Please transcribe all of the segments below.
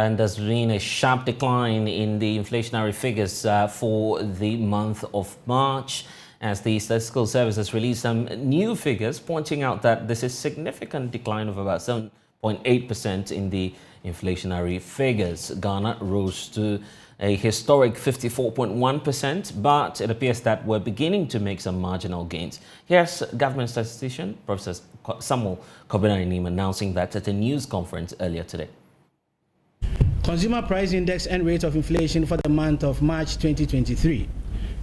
And there's been a sharp decline in the inflationary figures for the month of March, as the Statistical Service has released some new figures pointing out that this is a significant decline of about 7.8% in the inflationary figures. Ghana rose to a historic 54.1%, but it appears that we're beginning to make some marginal gains. Here's government statistician Professor Samuel Kobina announcing that at a news conference earlier today. Consumer Price Index and rate of inflation for the month of March 2023.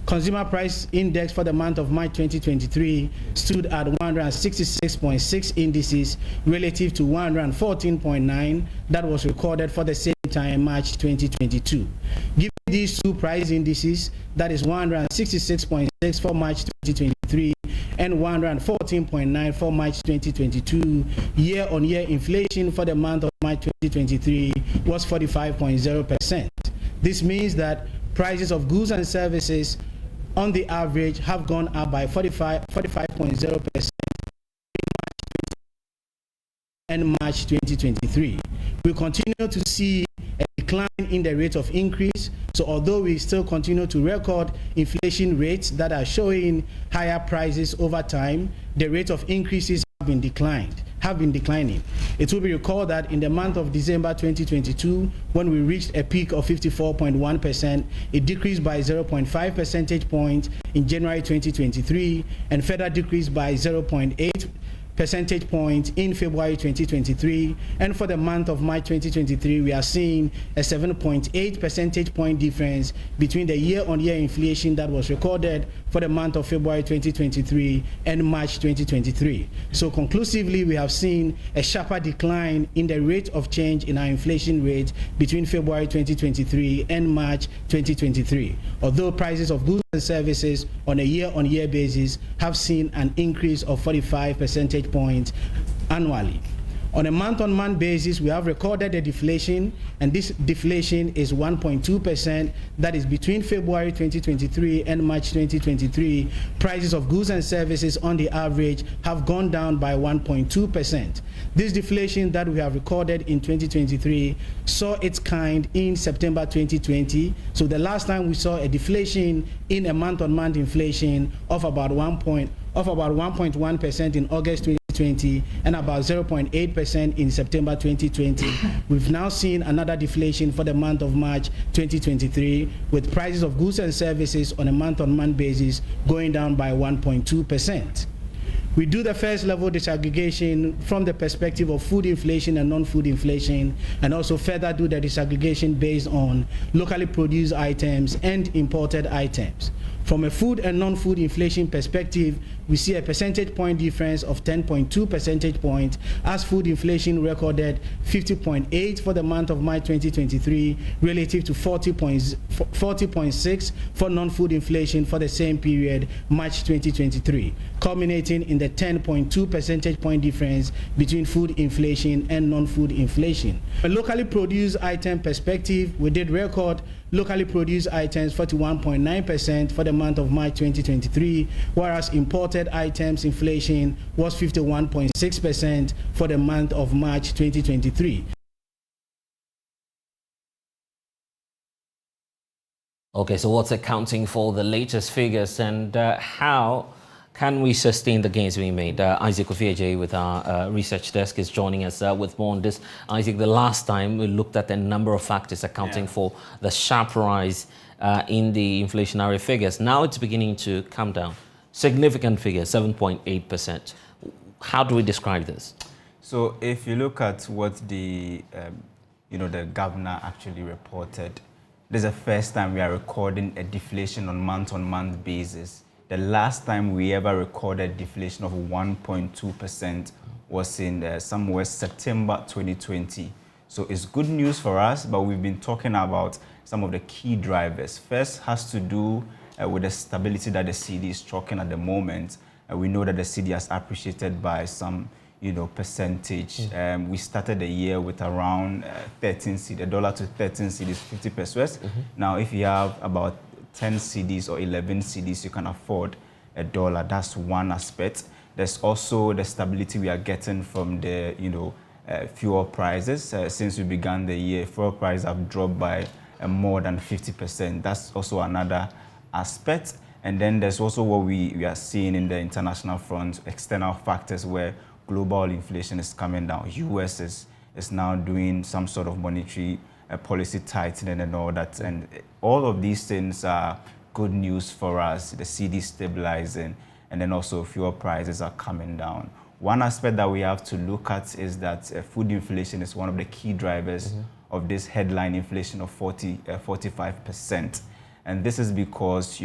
Consumer Price Index for the month of March 2023 stood at 166.6 indices relative to 114.9 that was recorded for the same time March 2022. Given these two price indices, that is 166.6 for March 2023 and 114.9 for March 2022, year-on-year inflation for the month of March 2023 was 45.0%. This means that prices of goods and services on the average have gone up by 45.0% in March 2023. We continue to see a decline in the rate of increase. So although we still continue to record inflation rates that are showing higher prices over time, the rate of increases have been declining. It will be recalled that in the month of December 2022, when we reached a peak of 54.1%, it decreased by 0.5 percentage points in January 2023 and further decreased by 0.8 percentage point in February 2023, and for the month of March 2023 we are seeing a 7.8 percentage point difference between the year-on-year inflation that was recorded for the month of February 2023 and March 2023. So conclusively, we have seen a sharper decline in the rate of change in our inflation rate between February 2023 and March 2023, although prices of goods and services on a year-on-year basis have seen an increase of 45 percentage points annually. On a month-on-month basis, we have recorded a deflation, and this deflation is 1.2%. That is between February 2023 and March 2023. Prices of goods and services on the average have gone down by 1.2%. This deflation that we have recorded in 2023 saw its kind in September 2020. So the last time we saw a deflation in a month-on-month inflation of about 1.1% in August 2020 and about 0.8% in September 2020. We've now seen another deflation for the month of March 2023, with prices of goods and services on a month-on-month basis going down by 1.2%. We do the first level disaggregation from the perspective of food inflation and non-food inflation, and also further do the disaggregation based on locally produced items and imported items. From a food and non-food inflation perspective, we see a percentage point difference of 10.2 percentage points, as food inflation recorded 50.8 for the month of March 2023 relative to 40.6 for non-food inflation for the same period, March 2023, culminating in the 10.2 percentage point difference between food inflation and non-food inflation. From a locally produced item perspective, we did record locally produced items 41.9% for the month of March 2023, whereas imported items inflation was 51.6% for the month of March 2023. Okay, so what's accounting for the latest figures, and how can we sustain the gains we made? Isaac Ofieje with our research desk is joining us with more on this. Isaac, the last time we looked at a number of factors accounting for the sharp rise in the inflationary figures. Now it's beginning to come down. Significant figure, 7.8%. How do we describe this? So if you look at what the governor actually reported, this is the first time we are recording a deflation on month-on-month basis. The last time we ever recorded deflation of 1.2% was in somewhere September 2020. So it's good news for us, but we've been talking about some of the key drivers. First has to do with the stability that the cedi is talking at the moment. We know that the cedi has appreciated by some percentage. We started the year with around 13 cedi. The dollar to 13 cedi is 50 pesos. Now, if you have about 10 cedis or 11 cedis, you can afford $1. That's one aspect. There's also the stability we are getting from the, fuel prices. Since we began the year, fuel prices have dropped by more than 50%. That's also another aspect. And then there's also what we are seeing in the international front, external factors where global inflation is coming down. US is now doing some sort of monetary policy tightening and all that. And all of these things are good news for us. The CD stabilizing, and then also fuel prices are coming down. One aspect that we have to look at is that food inflation is one of the key drivers of this headline inflation of 45%. And this is because,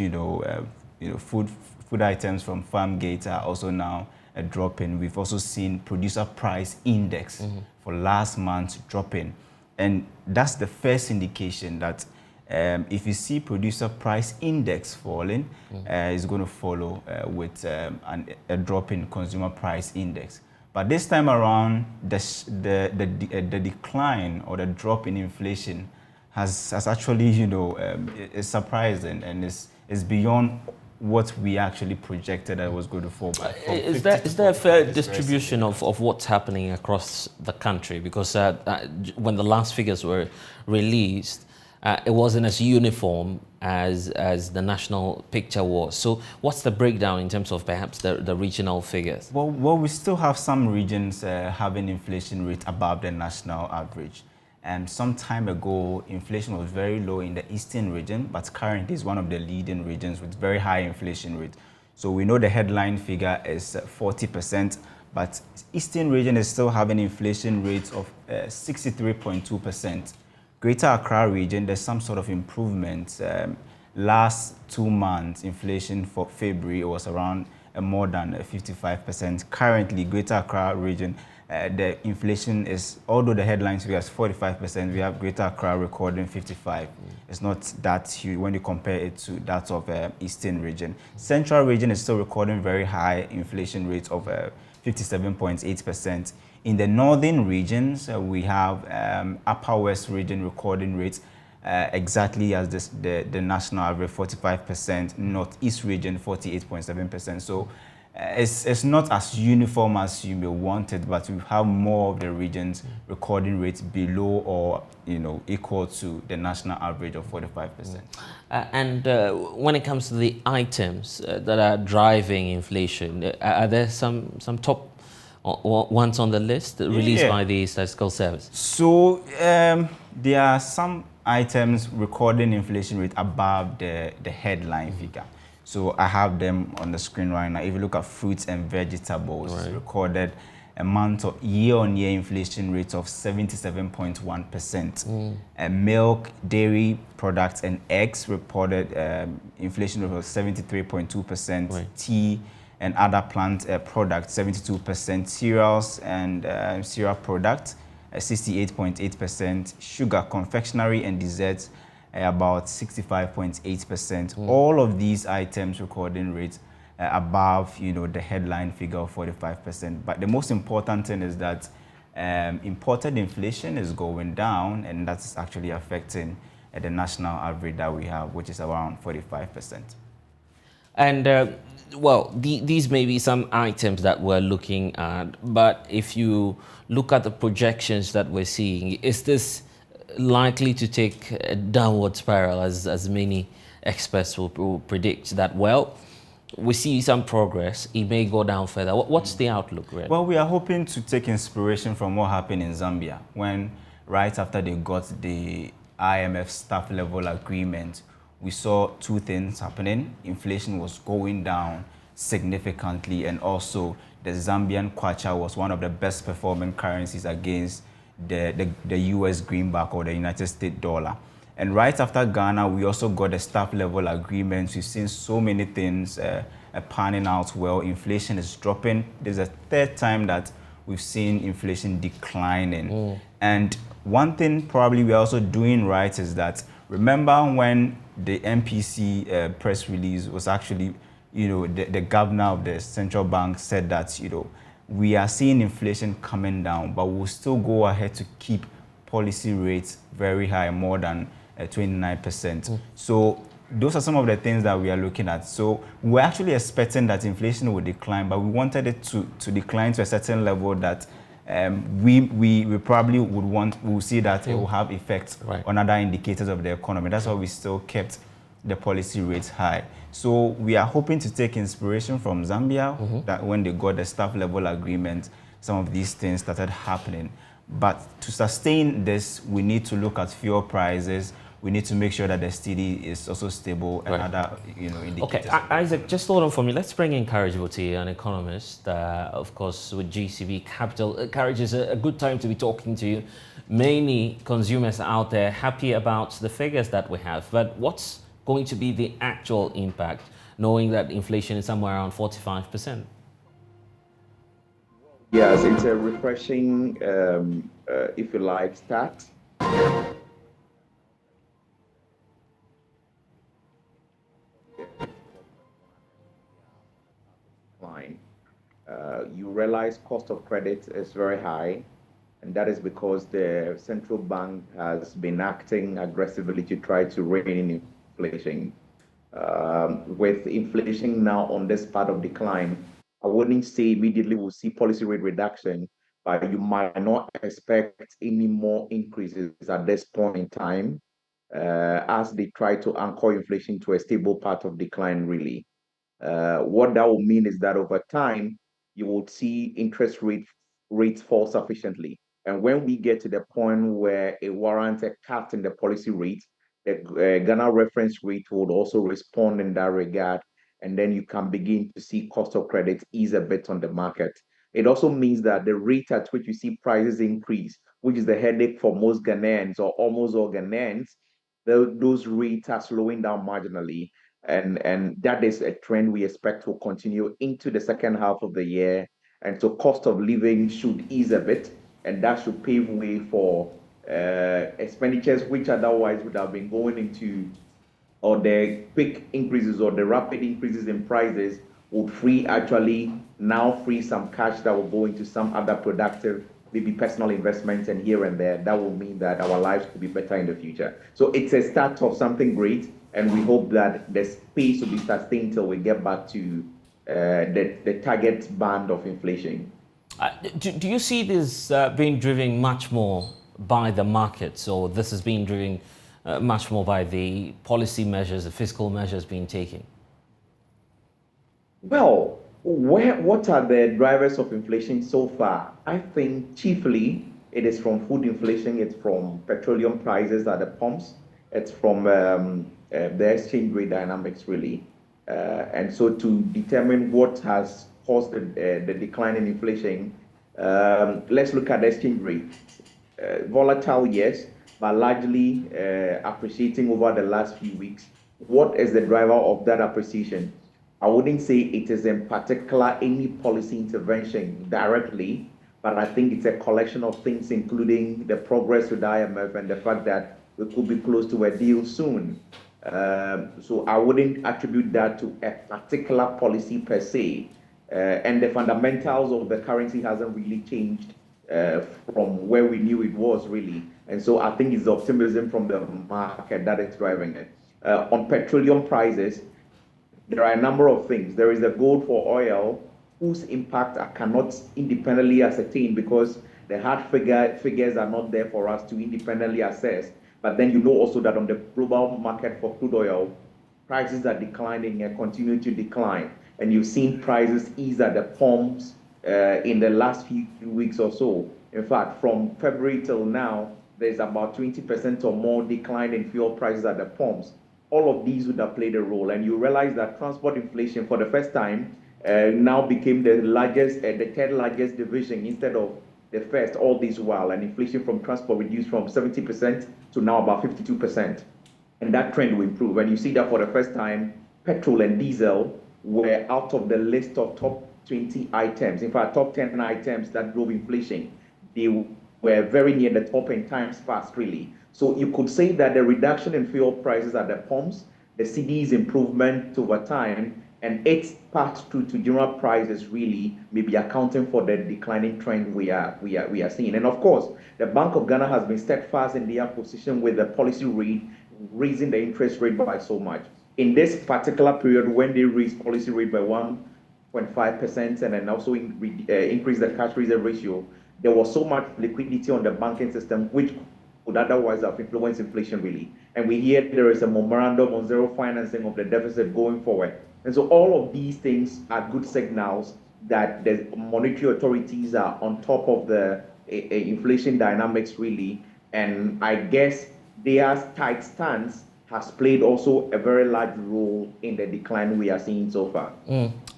food items from farm gate are also now dropping. We've also seen producer price index for last month dropping. And that's the first indication that if you see producer price index falling, it's going to follow with a drop in consumer price index. But this time around, the decline or the drop in inflation has actually, is surprising, and is beyond what we actually projected that it was going to fall by. Is there a fair distribution of what's happening across the country? Because when the last figures were released, it wasn't as uniform as the national picture was. So what's the breakdown in terms of perhaps the regional figures? Well, we still have some regions having inflation rate above the national average. And some time ago, inflation was very low in the eastern region, but currently is one of the leading regions with very high inflation rate. So we know the headline figure is 40%, but eastern region is still having inflation rates of 63.2%. Greater Accra region, there's some sort of improvement. Last 2 months, inflation for February was around more than 55%. Currently, Greater Accra region, the inflation is, although the headlines figure is 45%, we have Greater Accra recording 55%. It's not that huge when you compare it to that of Eastern region. Central region is still recording very high inflation rates of 57.8%. In the northern regions, we have Upper West region recording rates exactly as the national average, 45%, Northeast region, 48.7%. So it's not as uniform as you may want it, but we have more of the regions recording rates below or equal to the national average of 45%. And when it comes to the items that are driving inflation, are there some top ones on the list released by the Statistical Service? So there are some items recording inflation rate above the headline figure. So I have them on the screen right now. If you look at fruits and vegetables, recorded a month of year-on-year inflation rate of 77.1%. Milk, dairy products, and eggs reported inflation rate of 73.2%. Tea and other plant products, 72%. Cereals and cereal products, 68.8%. Sugar, confectionery, and desserts, about 65.8%. All of these items recording rates above, the headline figure of 45%. But the most important thing is that imported inflation is going down, and that's actually affecting the national average that we have, which is around 45%. And these may be some items that we're looking at, but if you look at the projections that we're seeing, is this likely to take a downward spiral, as many experts will predict that, we see some progress, it may go down further? What's the outlook, really? Well, we are hoping to take inspiration from what happened in Zambia, when right after they got the IMF staff level agreement, we saw two things happening. Inflation was going down significantly, and also the Zambian kwacha was one of the best performing currencies against the US greenback or the United States dollar. And right after Ghana, we also got a staff level agreement. We've seen so many things panning out well. Inflation is dropping. There's a third time that we've seen inflation declining. And one thing probably we're also doing right is that, remember when the MPC press release was actually, the governor of the central bank said that, we are seeing inflation coming down, but we'll still go ahead to keep policy rates very high, more than 29%. So those are some of the things that we are looking at. So we're actually expecting that inflation will decline, but we wanted it to decline to a certain level that we probably will see that it will have effects Right. on other indicators of the economy. That's why we still kept the policy rates high. So we are hoping to take inspiration from Zambia, that when they got the staff level agreement, some of these things started happening. But to sustain this, we need to look at fuel prices. We need to make sure that the steady is also stable and Right. other, indicators. Okay, Isaac, just hold on for me. Let's bring in Courage Buti, an economist, of course, with GCB Capital. Courage, is a good time to be talking to you. Many consumers out there happy about the figures that we have, but what's going to be the actual impact, knowing that inflation is somewhere around 45%? Yes, it's a refreshing, if you like, stat. Fine. You realize cost of credit is very high, and that is because the central bank has been acting aggressively to try to rein in inflation. With inflation now on this part of decline, I wouldn't say immediately we'll see policy rate reduction, but you might not expect any more increases at this point in time, as they try to anchor inflation to a stable part of decline, really. What that will mean is that over time, you will see rates fall sufficiently. And when we get to the point where it warrants a cut in the policy rate, the Ghana reference rate would also respond in that regard. And then you can begin to see cost of credit ease a bit on the market. It also means that the rate at which you see prices increase, which is the headache for most Ghanaians or almost all Ghanaians, those rates are slowing down marginally, and that is a trend we expect will continue into the second half of the year. And so cost of living should ease a bit, and that should pave way for expenditures which otherwise would have been going into, or the quick increases or the rapid increases in prices would now free some cash that will go into some other productive, maybe personal investments, and here and there. That will mean that our lives could be better in the future. So it's a start of something great, and we hope that the pace will be sustained till we get back to the target band of inflation. Do you see this being driven much more by the markets, or this is being driven much more by the policy measures, the fiscal measures being taken? Well, what are the drivers of inflation so far? I think chiefly it is from food inflation, it's from petroleum prices at the pumps, it's from the exchange rate dynamics, really. And so to determine what has caused the decline in inflation, let's look at the exchange rate. Volatile, yes, but largely appreciating over the last few weeks. What is the driver of that appreciation? I wouldn't say it is in particular any policy intervention directly, but I think it's a collection of things, including the progress with IMF and the fact that we could be close to a deal soon. So I wouldn't attribute that to a particular policy per se. And the fundamentals of the currency hasn't really changed from where we knew it was, really. And so I think it's the optimism from the market that is driving it. On petroleum prices, there are a number of things. There is the gold for oil, whose impact I cannot independently ascertain because the hard figures are not there for us to independently assess. But then you know also that on the global market for crude oil, prices are declining and continue to decline. And you've seen prices ease at the pumps in the last few weeks or so. In fact, from February till now, there's about 20% or more decline in fuel prices at the pumps. All of these would have played a role, and you realize that transport inflation for the first time now became the third largest division instead of the first all this while, and inflation from transport reduced from 70% to now about 52%. And that trend will improve. And you see that for the first time, petrol and diesel were out of the list of top 20 items. In fact, top 10 items that drove inflation. They were very near the top in times past, really. So you could say that the reduction in fuel prices at the pumps, the CD's improvement over time, and its pass-through to general prices really may be accounting for the declining trend we are seeing. And of course, the Bank of Ghana has been steadfast in their position with the policy rate, raising the interest rate by so much. In this particular period, when they raised policy rate by 1.5% and then also increased the cash reserve ratio, there was so much liquidity on the banking system, which would otherwise have influenced inflation really. And we hear there is a memorandum on zero financing of the deficit going forward. And so all of these things are good signals that the monetary authorities are on top of the inflation dynamics really. And I guess their tight stance has played also a very large role in the decline we are seeing so far.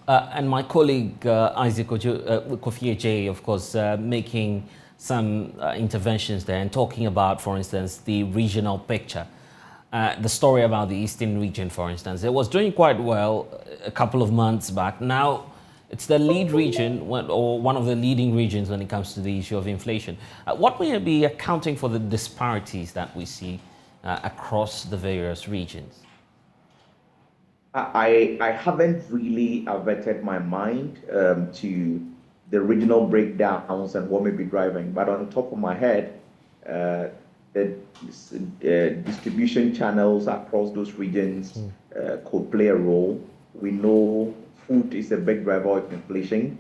And my colleague Isaac Kofi J, of course, making some interventions there and talking about, for instance, the regional picture. The story about the Eastern region, for instance, it was doing quite well a couple of months back. Now it's the lead region, or one of the leading regions when it comes to the issue of inflation. What may be accounting for the disparities that we see across the various regions? I haven't really averted my mind to the regional breakdowns and what may be driving, but on top of my head, the distribution channels across those regions could play a role. We know food is a big driver of inflation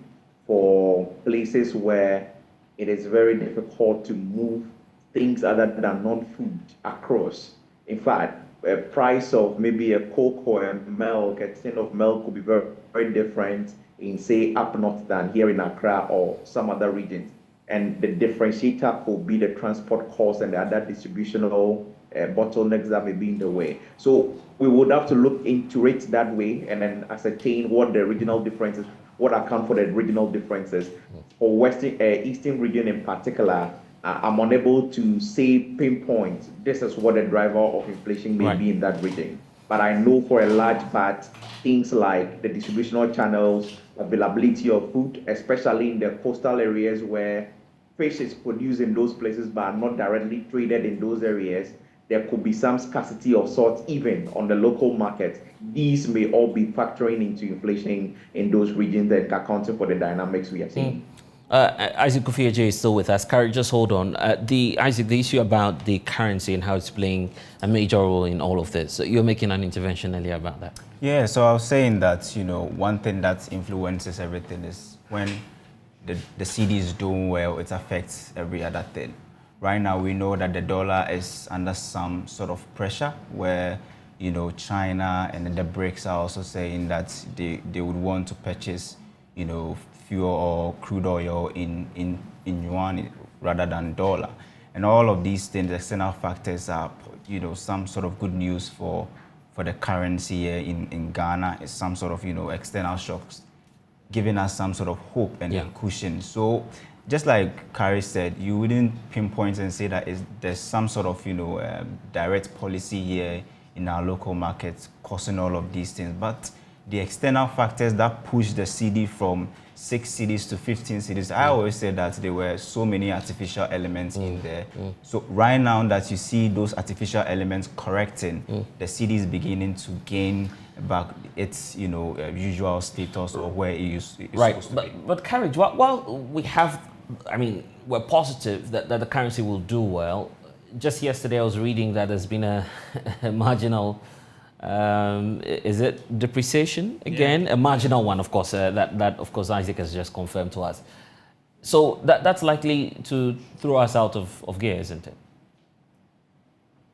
for places where it is very difficult to move things other than non-food across. In fact, a price of maybe a Coke or a milk, a tin of milk could be very, very different in, say, up north than here in Accra or some other regions. And the differentiator could be the transport costs and the other distributional bottlenecks that may be in the way. So we would have to look into it that way and then ascertain what the regional differences, what account for the regional differences. For Western, Eastern region in particular, I'm unable to say pinpoint this is what the driver of inflation may be in that region. But I know for a large part, things like the distributional channels, availability of food, especially in the coastal areas where fish is produced in those places but are not directly traded in those areas, there could be some scarcity of sorts even on the local market. These may all be factoring into inflation in those regions and accounting for the dynamics we are seeing. Isaac Kofi J is still with us. Carrie, just hold on. Isaac, the issue about the currency and how it's playing a major role in all of this. So you're making an intervention earlier about that. Yeah, so I was saying that, one thing that influences everything is when the CD is doing well, it affects every other thing. Right now, we know that the dollar is under some sort of pressure where, China and the BRICS are also saying that they would want to purchase, fuel or crude oil in yuan rather than dollar. And all of these things, external factors are, some sort of good news for the currency here in Ghana. It's some sort of, external shocks giving us some sort of hope and cushion. So just like Carrie said, you wouldn't pinpoint and say that there's some sort of, direct policy here in our local markets causing all of these things. But the external factors that push the CD from 6 cities to 15 cities, I always say that there were so many artificial elements in there. So right now that you see those artificial elements correcting, the CD is beginning to gain back its usual status or where it is supposed to be. But Carriage, while we have, we're positive that the currency will do well. Just yesterday I was reading that there's been a marginal is it depreciation again? Yeah. A marginal one, of course. That of course Isaac has just confirmed to us. So that's likely to throw us out of gear, isn't it?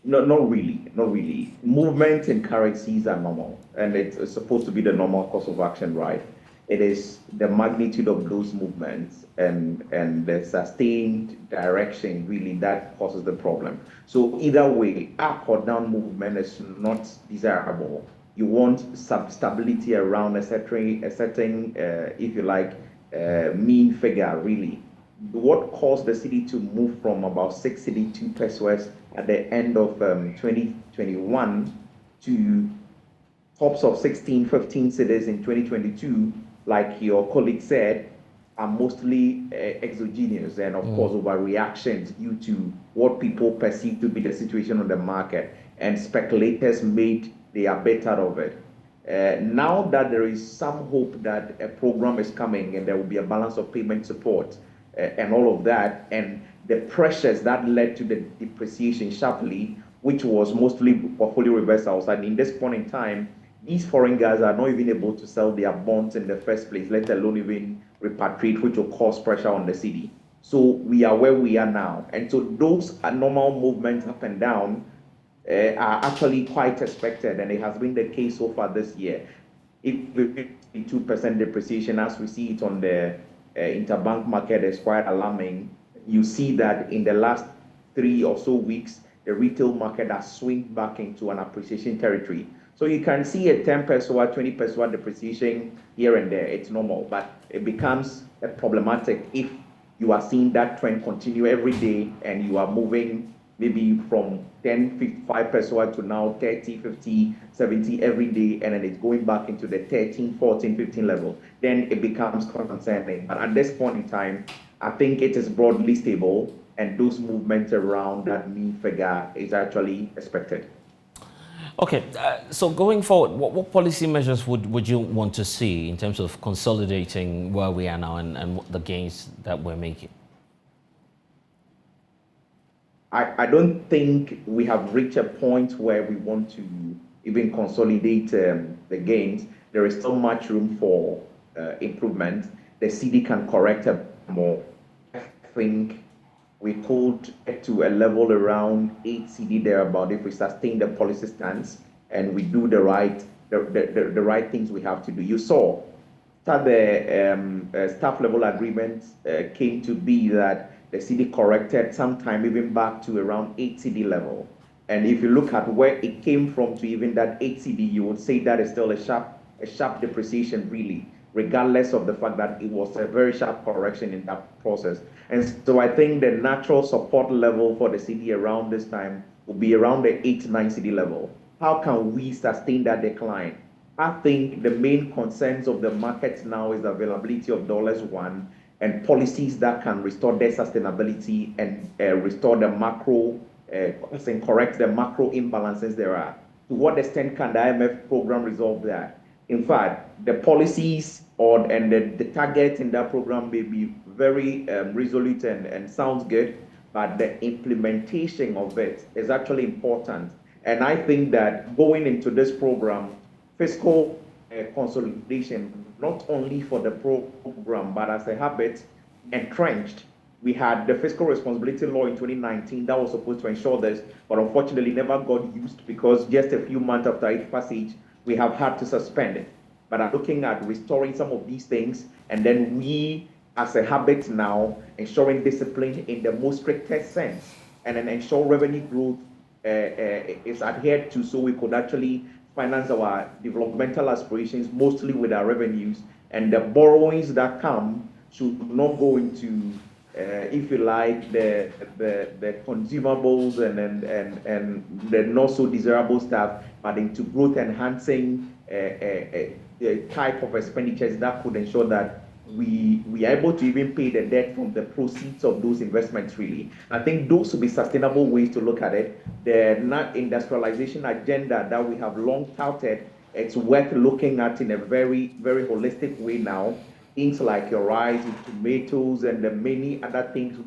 No, not really. Movement in currencies are normal, and it's supposed to be the normal course of action, right? It is the magnitude of those movements and the sustained direction really that causes the problem. So either way, up or down movement is not desirable. You want stability around a certain if you like, mean figure really. What caused the city to move from about 682 pesos at the end of 2021 to tops of 16, 15 cities in 2022, like your colleague said, are mostly exogenous and of course overreactions due to what people perceive to be the situation on the market, and speculators made their bet out of it. Now that there is some hope that a program is coming and there will be a balance of payment support and all of that, and the pressures that led to the depreciation sharply, which was mostly portfolio reversals, and in this point in time, these foreign guys are not even able to sell their bonds in the first place, let alone even repatriate, which will cause pressure on the city. So we are where we are now. And so those abnormal movements up and down are actually quite expected, and it has been the case so far this year. If 2% depreciation, as we see it on the interbank market, is quite alarming. You see that in the last 3 or so weeks, the retail market has swung back into an appreciation territory. So you can see a 10 peso, 20 peso depreciation here and there. It's normal, but it becomes problematic if you are seeing that trend continue every day and you are moving maybe from 10, 55 peso to now 30, 50, 70 every day, and then it's going back into the 13, 14, 15 level. Then it becomes concerning. But at this point in time, I think it is broadly stable, and those movements around that mean figure is actually expected. Okay, so going forward, what policy measures would you want to see in terms of consolidating where we are now and the gains that we're making? I don't think we have reached a point where we want to even consolidate the gains. There is still much room for improvement. The CD can correct more. I think we could get to a level around 8 CD thereabout if we sustain the policy stance and we do the right things we have to do. You saw that the staff level agreement came to be that the CD corrected sometime even back to around 8 CD level. And if you look at where it came from to even that 8 CD, you would say that is still a sharp depreciation really, regardless of the fact that it was a very sharp correction in that process. And so I think the natural support level for the CD around this time will be around the 8, 9 CD level. How can we sustain that decline? I think the main concerns of the market now is the availability of dollars, one, and policies that can restore their sustainability and restore the macro, correct the macro imbalances there are. To what extent can the IMF program resolve that? In fact, the policies and the target in that program may be very resolute and sounds good, but the implementation of it is actually important. And I think that going into this program, fiscal consolidation, not only for the program, but as a habit, entrenched. We had the fiscal responsibility law in 2019 that was supposed to ensure this, but unfortunately never got used because just a few months after its passage, we have had to suspend it. But I'm looking at restoring some of these things, and then we, as a habit now, ensuring discipline in the most strictest sense, and then ensure revenue growth is adhered to so we could actually finance our developmental aspirations mostly with our revenues, and the borrowings that come should not go into, if you like, the consumables and the not so desirable stuff, but into growth enhancing type of expenditures that could ensure that we are able to even pay the debt from the proceeds of those investments really. I think those would be sustainable ways to look at it. The industrialization agenda that we have long touted, it's worth looking at in a very, very holistic way now. Things like your rice, tomatoes, and the many other things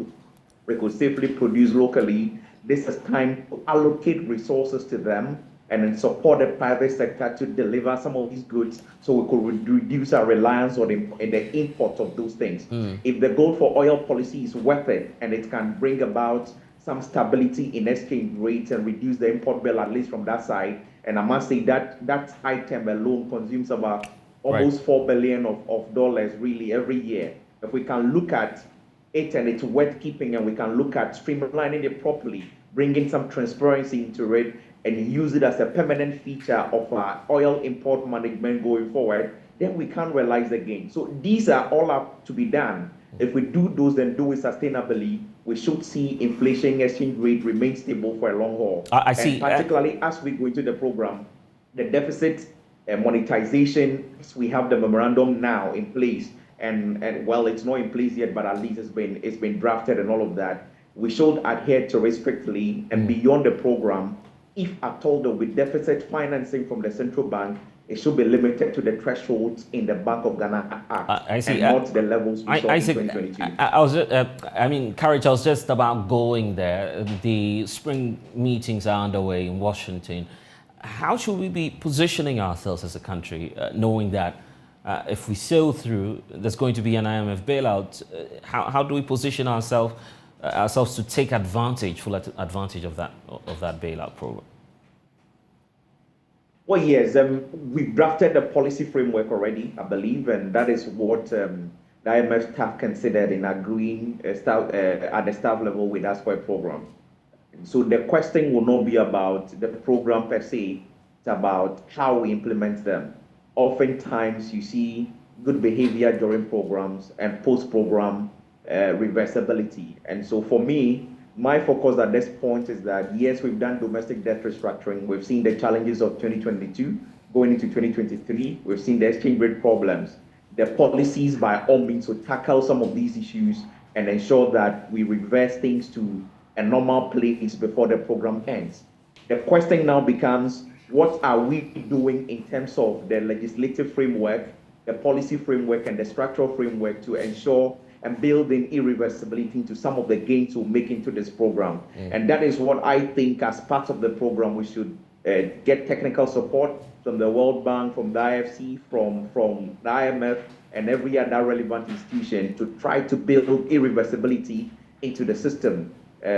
we could safely produce locally. This is time to allocate resources to them and then support the private sector to deliver some of these goods so we could reduce our reliance on the import of those things. If the goal for oil policy is worth it and it can bring about some stability in exchange rates and reduce the import bill at least from that side, and I must say that that item alone consumes about almost $4 billion of dollars really every year. If we can look at it and it's worth keeping, and we can look at streamlining it properly, bringing some transparency into it, and use it as a permanent feature of our oil import management going forward, then we can realize the gain. So these are all up to be done. If we do those and do it sustainably, we should see inflation exchange rate remain stable for a long haul. I see. And particularly as we go into the program, the deficit monetization, we have the memorandum now in place, and well, it's not in place yet, but at least it's been drafted and all of that. We should adhere to it strictly, and beyond the program, if at all there will be deficit financing from the central bank, it should be limited to the thresholds in the Bank of Ghana Act, I see. and not the levels we saw in 2022. Courage, I was just about going there. The spring meetings are underway in Washington. How should we be positioning ourselves as a country, knowing that if we sail through, there's going to be an IMF bailout. How do we position ourselves to take full advantage of that bailout program? Well, yes, we've drafted a policy framework already, I believe, and that is what the IMF staff considered in agreeing at the staff level with us for a program. So the question will not be about the program per se, it's about how we implement them. Oftentimes, you see good behavior during programs and post-program reversibility. And so for me, my focus at this point is that, yes, we've done domestic debt restructuring. We've seen the challenges of 2022 going into 2023. We've seen the exchange rate problems. The policies, by all means, will tackle some of these issues and ensure that we reverse things to a normal place before the program ends. The question now becomes, what are we doing in terms of the legislative framework, the policy framework, and the structural framework to ensure and build in irreversibility into some of the gains we'll make into this program? And that is what I think, as part of the program, we should get technical support from the World Bank, from the IFC, from the IMF, and every other relevant institution to try to build irreversibility into the system.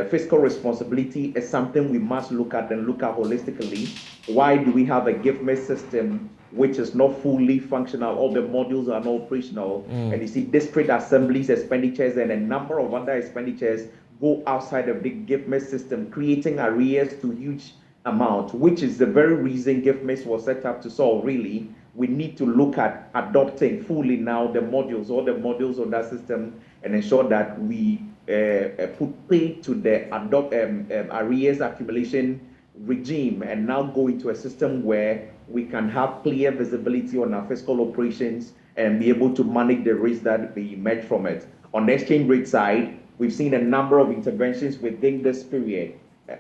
Fiscal responsibility is something we must look at and look at holistically. Why do we have a gift-made system which is not fully functional? All the modules are not operational. And you see disparate assemblies, expenditures, and a number of other expenditures go outside of the gift-made system, creating arrears to huge amount, which is the very reason gift-made was set up to solve, really. We need to look at adopting fully now the modules, all the modules of that system, and ensure that we put pay to the arrears accumulation regime, and now go into a system where we can have clear visibility on our fiscal operations and be able to manage the risks that we emerge from it. On the exchange rate side, we've seen a number of interventions within this period.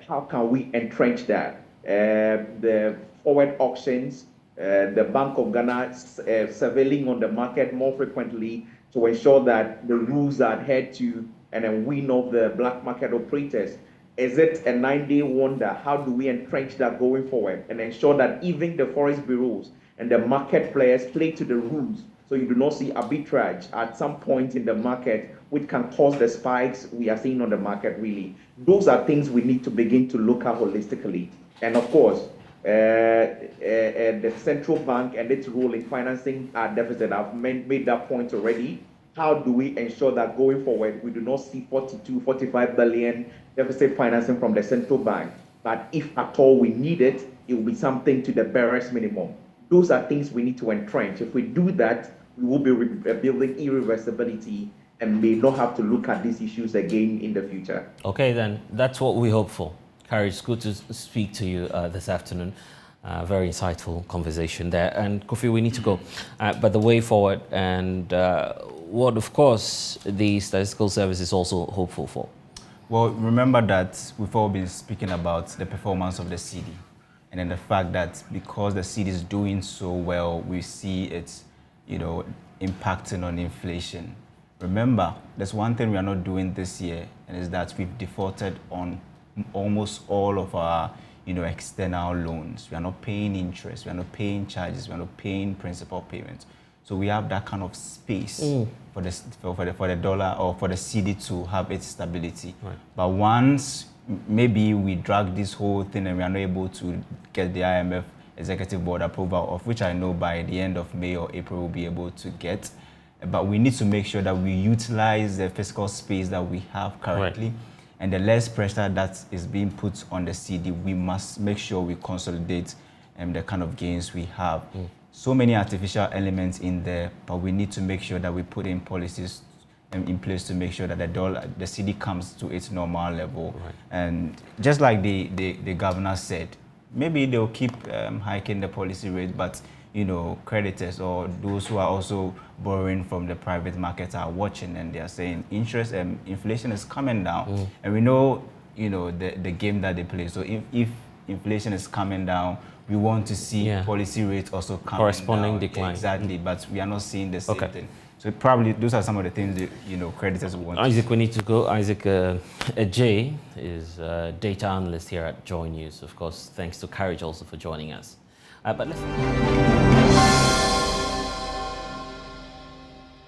How can we entrench that? The forward auctions, the Bank of Ghana surveilling on the market more frequently to ensure that the rules are adhered to, and then we know the black market operators. Is it a 9-day wonder? How do we entrench that going forward and ensure that even the forest bureaus and the market players play to the rules, so you do not see arbitrage at some point in the market which can cause the spikes we are seeing on the market, really? Those are things we need to begin to look at holistically. And of course, the central bank and its role in financing our deficit, I've made that point already. How do we ensure that going forward we do not see 45 billion deficit financing from the central bank? But if at all we need it, it will be something to the barest minimum. Those are things we need to entrench. If we do that, we will be building irreversibility and may not have to look at these issues again in the future. Okay, then that's what we hope for. Carrie, it's good to speak to you this afternoon. Very insightful conversation there. And Kofi, we need to go. But the way forward and what, of course, the Statistical Service is also hopeful for. Well, remember that we've all been speaking about the performance of the cedi, and then the fact that because the cedi is doing so well, we see it, impacting on inflation. Remember, there's one thing we are not doing this year, and is that we've defaulted on almost all of our, external loans. We are not paying interest, we are not paying charges, we are not paying principal payments. So we have that kind of space for the dollar or for the cedi to have its stability. Right. But once maybe we drag this whole thing and we are not able to get the IMF executive board approval, of which I know by the end of May or April we'll be able to get. But we need to make sure that we utilize the fiscal space that we have currently. Right. And the less pressure that is being put on the cedi, we must make sure we consolidate the kind of gains we have. So many artificial elements in there, but we need to make sure that we put in policies in place to make sure that the cedi comes to its normal level. Right. And just like the governor said, maybe they'll keep hiking the policy rate, but creditors or those who are also borrowing from the private market are watching, and they are saying interest and inflation is coming down. And we know, the game that they play. So if inflation is coming down, we want to see policy rates also coming corresponding down. Decline. Exactly, but we are not seeing the same thing. So probably those are some of the things that, creditors want. Isaac, we need to go. Isaac Ajay is a data analyst here at JoyNews. Of course, thanks to Courage also for joining us. But let's